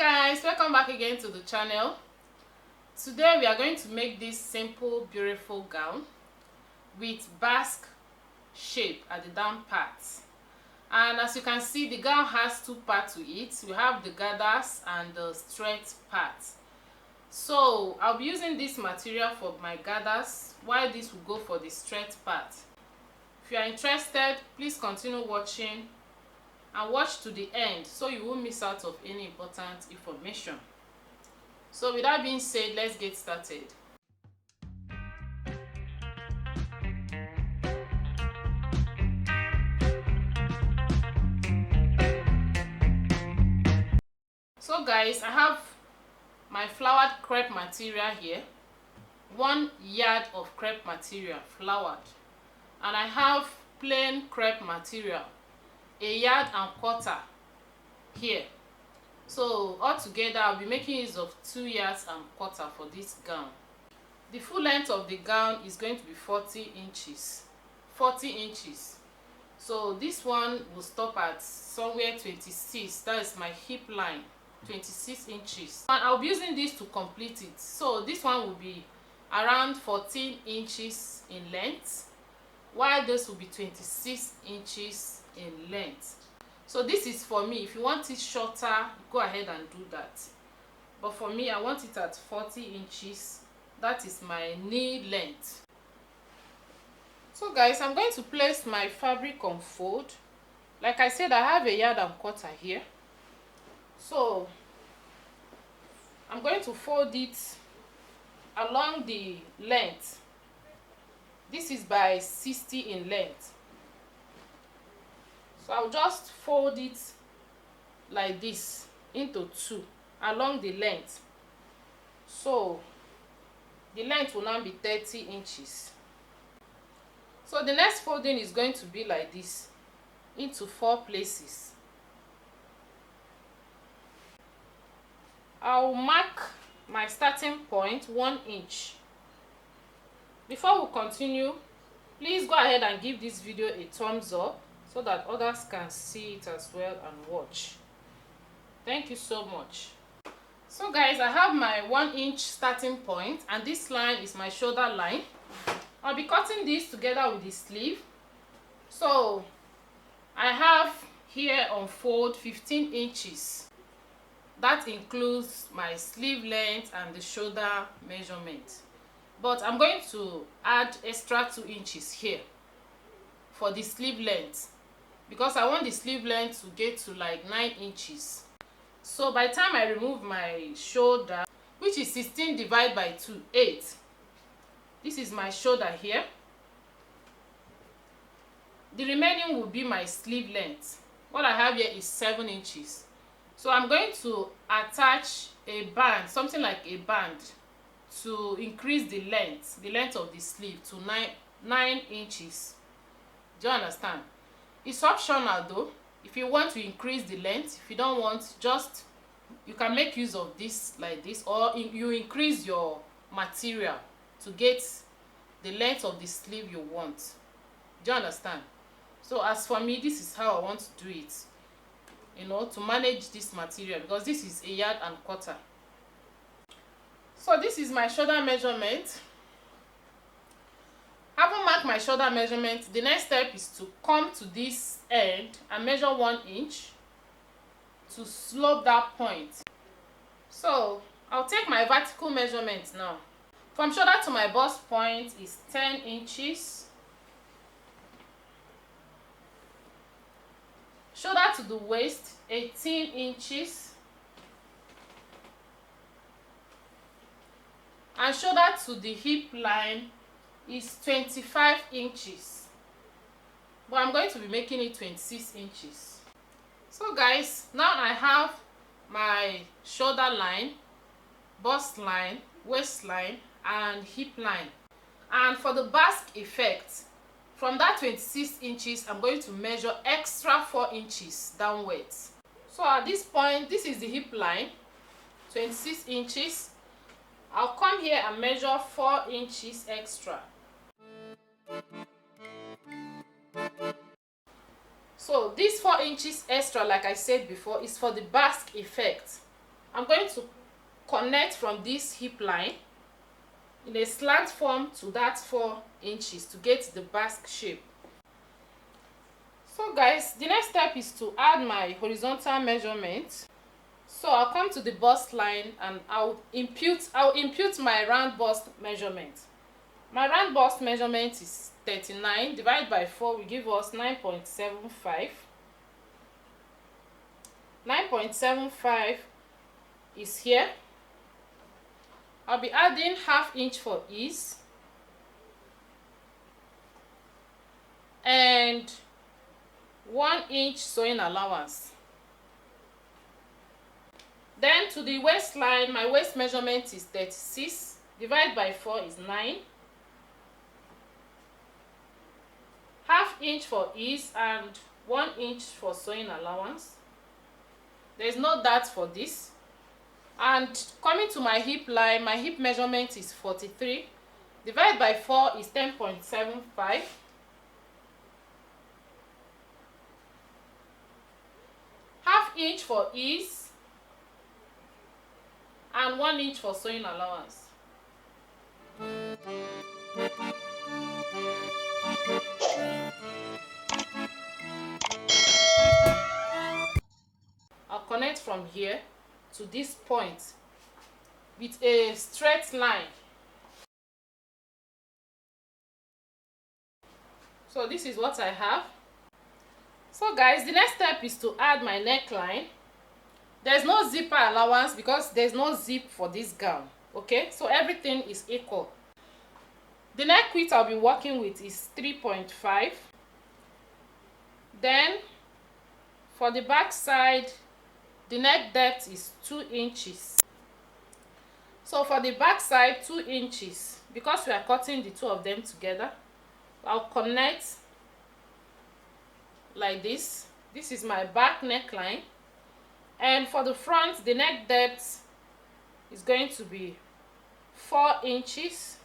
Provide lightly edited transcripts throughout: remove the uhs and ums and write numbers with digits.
guys, welcome back again to the channel. Today we are going to make this simple beautiful gown with Basque shape at the down part. And as you can see, the gown has two parts to it. We have the gathers and the straight part. So I'll be using this material for my gathers, while this will go for the straight part. If you are interested, please continue watching and watch to the end so you won't miss out of any important information. So with that being said, let's get started. So guys, I have my flowered crepe material here, 1 yard of crepe material flowered, and I have plain crepe material, 1.25 yards here. So altogether I'll be making use of 2.25 yards for this gown. The full length of the gown is going to be 40 inches. So this one will stop at somewhere 26. That is my hip line, 26 inches. And I'll be using this to complete it. So this one will be around 14 inches in length, while this will be 26 inches in length. So this is for me. If you want it shorter, go ahead and do that. But for me, I want it at 40 inches. That is my knee length. So guys, I'm going to place my fabric on fold. Like I said, I have 1.25 yards here. So I'm going to fold it along the length. This is by 60 in length. So I'll just fold it like this into 2 along the length. So the length will now be 30 inches. So the next folding is going to be like this, into 4 places. I'll mark my starting point 1 inch. Before we continue, please go ahead and give this video a thumbs up so that others can see it as well and watch. Thank you so much. So guys, I have my 1 inch starting point, and this line is my shoulder line. I'll be cutting this together with the sleeve. So I have here on fold 15 inches. That includes my sleeve length and the shoulder measurement. But I'm going to add extra 2 inches here for the sleeve length, because I want the sleeve length to get to like 9 inches. So by the time I remove my shoulder, which is 16 divided by 2, 8. This is my shoulder here. The remaining will be my sleeve length. What I have here is 7 inches. So I'm going to attach a band, something like a band, to increase the length of the sleeve to 9 inches. Do you understand? It's optional though. If you want to increase the length, if you don't want, just you can make use of this like this, or you increase your material to get the length of the sleeve you want. Do you understand? So as for me, this is how I want to do it, you know, to manage this material, because this is 1.25 yards. So this is my shoulder measurement. Having marked my shoulder measurement, the next step is to come to this end and measure 1 inch to slope that point. So I'll take my vertical measurement now. From shoulder to my bust point is 10 inches. Shoulder to the waist, 18 inches. And shoulder to the hip line is 25 inches. But I'm going to be making it 26 inches. So guys, now I have my shoulder line, bust line, waistline, and hip line. And for the Basque effect, from that 26 inches, I'm going to measure extra 4 inches downwards. So at this point, this is the hip line, 26 inches. I'll come here and measure 4 inches extra. So this 4 inches extra, like I said before, is for the Basque effect. I'm going to connect from this hip line in a slant form to that 4 inches to get the basque shape. So guys, the next step is to add my horizontal measurement. So I'll come to the bust line and I'll impute my round bust measurement. My round bust measurement is 39 divided by 4 will give us 9.75. 9.75 is here. I'll be adding ½ inch for ease and 1 inch sewing allowance. Then to the waistline, my waist measurement is 36 divided by 4 is 9. ½ inch for ease and 1 inch for sewing allowance. There is no dart for this. And coming to my hip line, my hip measurement is 43 divided by 4 is 10.75. ½ inch for ease and 1 inch for sewing allowance. I'll connect from here to this point with a straight line. So this is what I have. So guys, the next step is to add my neckline. There's no zipper allowance because there's no zip for this gown. Okay, so everything is equal. The neck width I'll be working with is 3.5. Then for the back side, the neck depth is 2 inches. So for the back side, 2 inches. Because we are cutting the two of them together, I'll connect like this. This is my back neckline. And for the front, the neck depth is going to be 4 inches.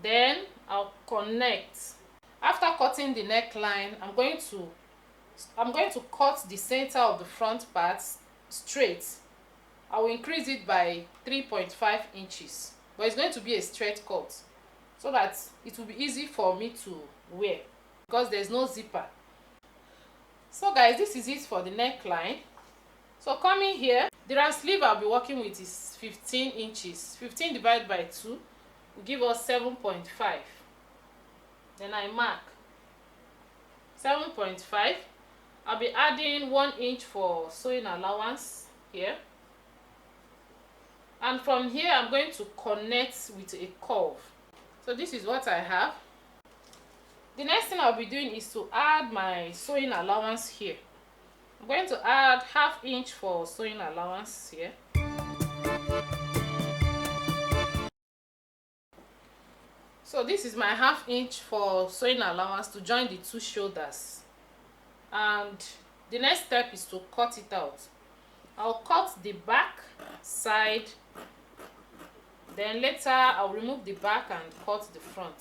Then I'll connect. After cutting the neckline, I'm going to cut the center of the front part straight. I will increase it by 3.5 inches, but it's going to be a straight cut so that it will be easy for me to wear because there's no zipper. So guys, this is it for the neckline. So coming here, the round sleeve I'll be working with is 15 inches. 15 divided by 2 will give us 7.5. Then I mark 7.5. I'll be adding 1 inch for sewing allowance here. And from here, I'm going to connect with a curve. So this is what I have. The next thing I'll be doing is to add my sewing allowance here. I'm going to add ½ inch for sewing allowance here. So this is my ½ inch for sewing allowance to join the two shoulders. And the next step is to cut it out. I'll cut the back side, then later I'll remove the back and cut the front.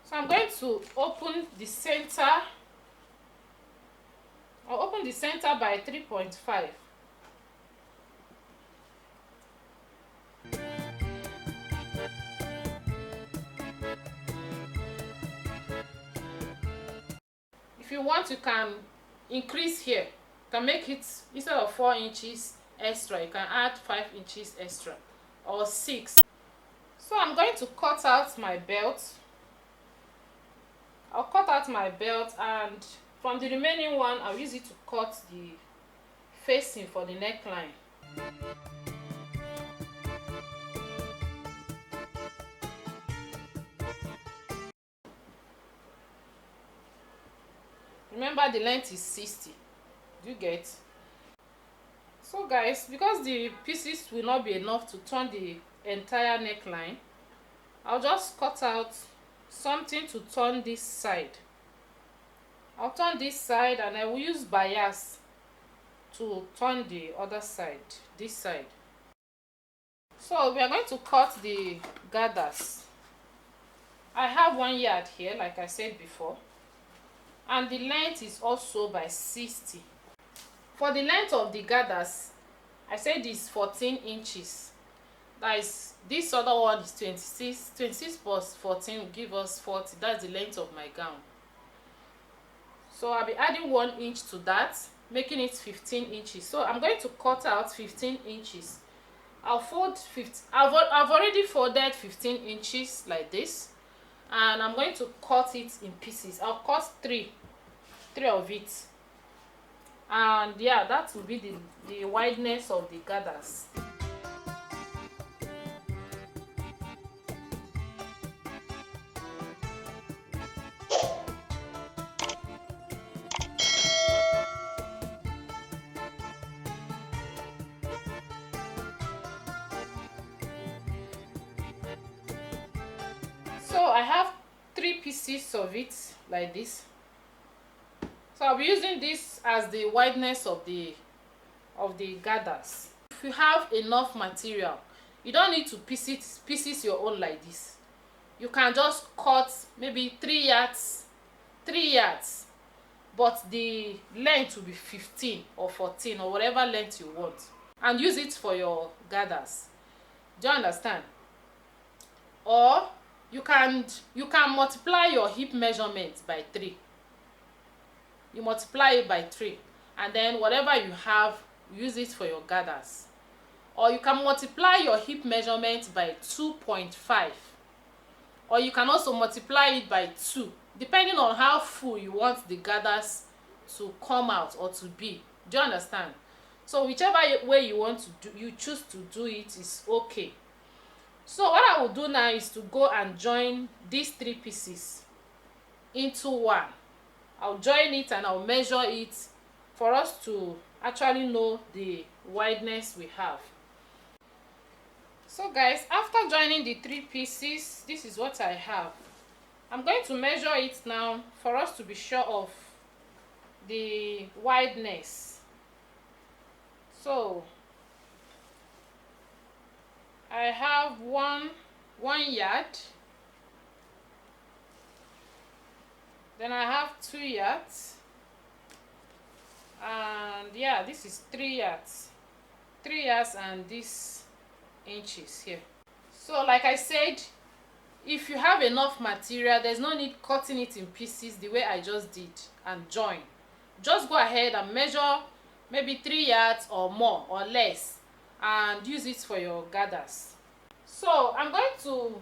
So I'm going to open the center. I'll open the center by 3.5. If you want, you can increase here. You can make it, instead of 4 inches extra, you can add 5 inches extra or 6. So I'm going to cut out my belt. I'll cut out my belt, and from the remaining one, I'll use it to cut the facing for the neckline. Remember, the length is 60. Do you get? So guys, because the pieces will not be enough to turn the entire neckline, I'll just cut out something to turn this side. I'll turn this side and I will use bias to turn the other side, this side. So we are going to cut the gathers. I have 1 yard here, like I said before, and the length is also by 60. For the length of the gathers, I said is 14 inches. That is, this other one is 26. 26 plus 14 will give us 40. That's the length of my gown. So I'll be adding 1 inch to that, making it 15 inches. So I'm going to cut out 15 inches. I'll fold 15. I've already folded 15 inches like this, and I'm going to cut it in pieces. I'll cut three of it, and yeah, that will be the wideness of the gathers. So I have 3 pieces of it like this. So I'll be using this as the wideness of the gathers. If you have enough material, you don't need to pieces your own like this. You can just cut maybe 3 yards, but the length will be 15 or 14 or whatever length you want, and use it for your gathers. Do you understand? Or you can multiply your hip measurement by 3. You multiply it by 3, and then whatever you have, use it for your gathers. Or you can multiply your hip measurement by 2.5, or you can also multiply it by 2, depending on how full you want the gathers to come out or to be. Do you understand? So whichever way you want to do, you choose to do it, is okay. So what I will do now is to go and join these 3 pieces into one. I'll join it and I'll measure it for us to actually know the wideness we have. So guys, after joining the 3 pieces, this is what I have. I'm going to measure it now for us to be sure of the wideness. So I have one yard, then I have 2 yards, and yeah, this is 3 yards and this inches here. So like I said, if you have enough material, there's no need cutting it in pieces the way I just did and join. Just go ahead and measure maybe 3 yards or more or less, and use it for your gathers. So I'm going to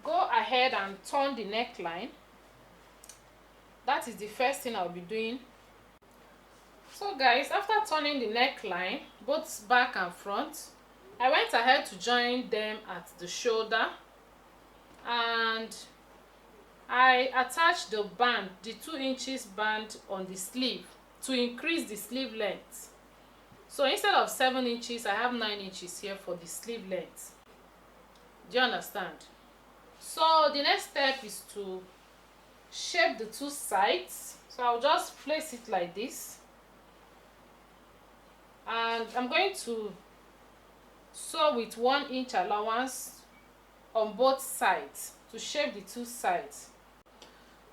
go ahead and turn the neckline. That is the first thing I'll be doing. So guys, after turning the neckline, both back and front, I went ahead to join them at the shoulder, and I attached the band, the 2 inches band on the sleeve to increase the sleeve length. So instead of 7 inches, I have 9 inches here for the sleeve length. Do you understand? So the next step is to shape the 2 sides. So I'll just place it like this, and I'm going to sew with 1 inch allowance on both sides to shape the 2 sides.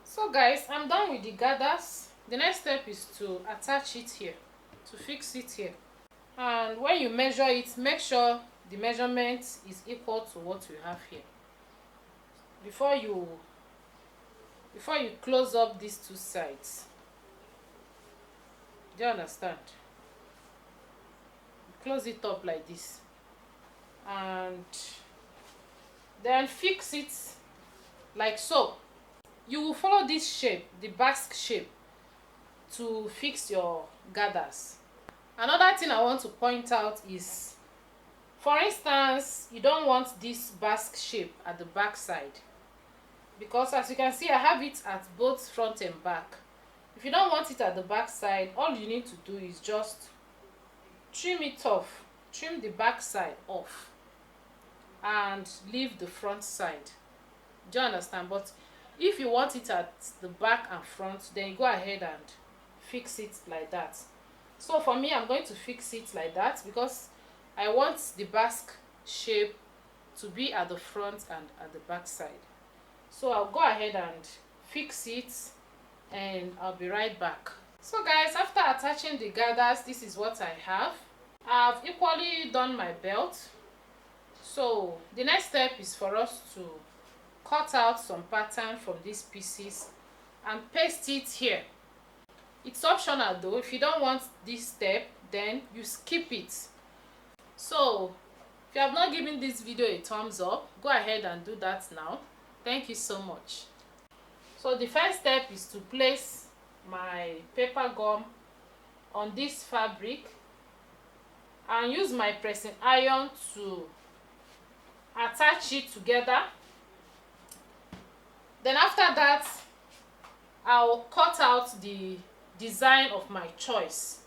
So guys, I'm done with the gathers. The next step is to attach it here, to fix it here. And when you measure it, make sure the measurement is equal to what you have here before you close up these 2 sides. Do you understand? Close it up like this, and then fix it like so. You will follow this shape, the Basque shape, to fix your gathers. Another thing I want to point out is, for instance, you don't want this Basque shape at the back side, because as you can see, I have it at both front and back. If you don't want it at the back side, all you need to do is just trim it off, trim the back side off, and leave the front side. Do you understand? But If you want it at the back and front, then you go ahead and fix it like that. So for me, I'm going to fix it like that because I want the basque shape to be at the front and at the back side. So I'll go ahead and fix it and I'll be right back. So guys, after attaching the gathers, this is what I have. I've equally done my belt. So the next step is for us to cut out some pattern from these pieces and paste it here. It's optional though. If you don't want this step, then you skip it. So if you have not given this video a thumbs up, go ahead and do that now. Thank you so much. So the first step is to place my paper gum on this fabric and use my pressing iron to attach it together. Then after that, I'll cut out the design of my choice.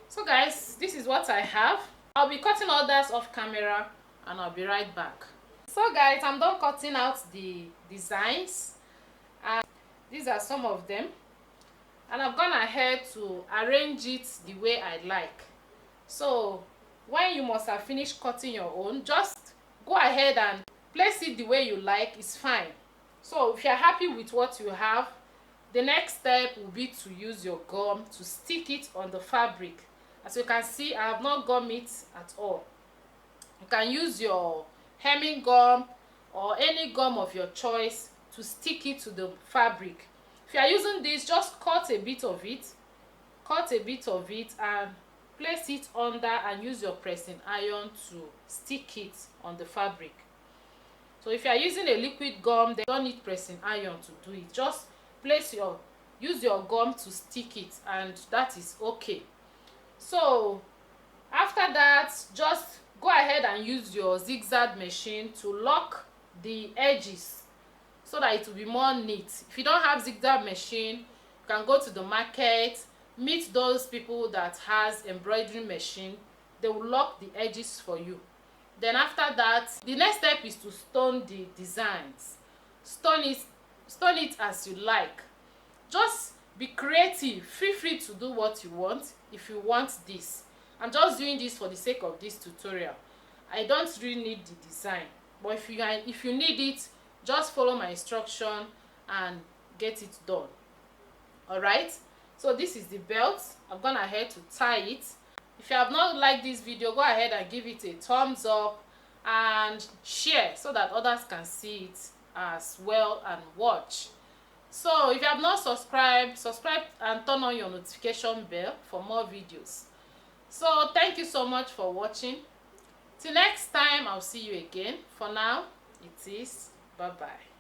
So guys, this is what I have. I'll be cutting others off camera and I'll be right back. So guys, I'm done cutting out the designs and these are some of them, and I've gone ahead to arrange it the way I like. So when you must have finished cutting your own, just go ahead and place it the way you like. It's fine. So if you're happy with what you have, the next step will be to use your gum to stick it on the fabric. As you can see, I have not gum it at all. You can use your hemming gum or any gum of your choice to stick it to the fabric. If you are using this, just cut a bit of it and place it under and use your pressing iron to stick it on the fabric. So if you are using a liquid gum, then you don't need pressing iron to do it. Just use your gum to stick it and that is okay. So after that, just go ahead and use your zigzag machine to lock the edges so that it will be more neat. If you don't have zigzag machine, you can go to the market, meet those people that has embroidery machine. They will lock the edges for you. Then after that, the next step is to stone the designs. Stone it as you like. Just be creative. Feel free to do what you want. If you want this, I'm just doing this for the sake of this tutorial. I don't really need the design, but if you need it, just follow my instruction and get it done. All right, so this is the belt. I've gone ahead to tie it. If you have not liked this video, go ahead and give it a thumbs up and share so that others can see it as well and watch. So if you have not subscribed, subscribe and turn on your notification bell for more videos. So thank you so much for watching. Till next time, I'll see you again. For now, it is bye bye.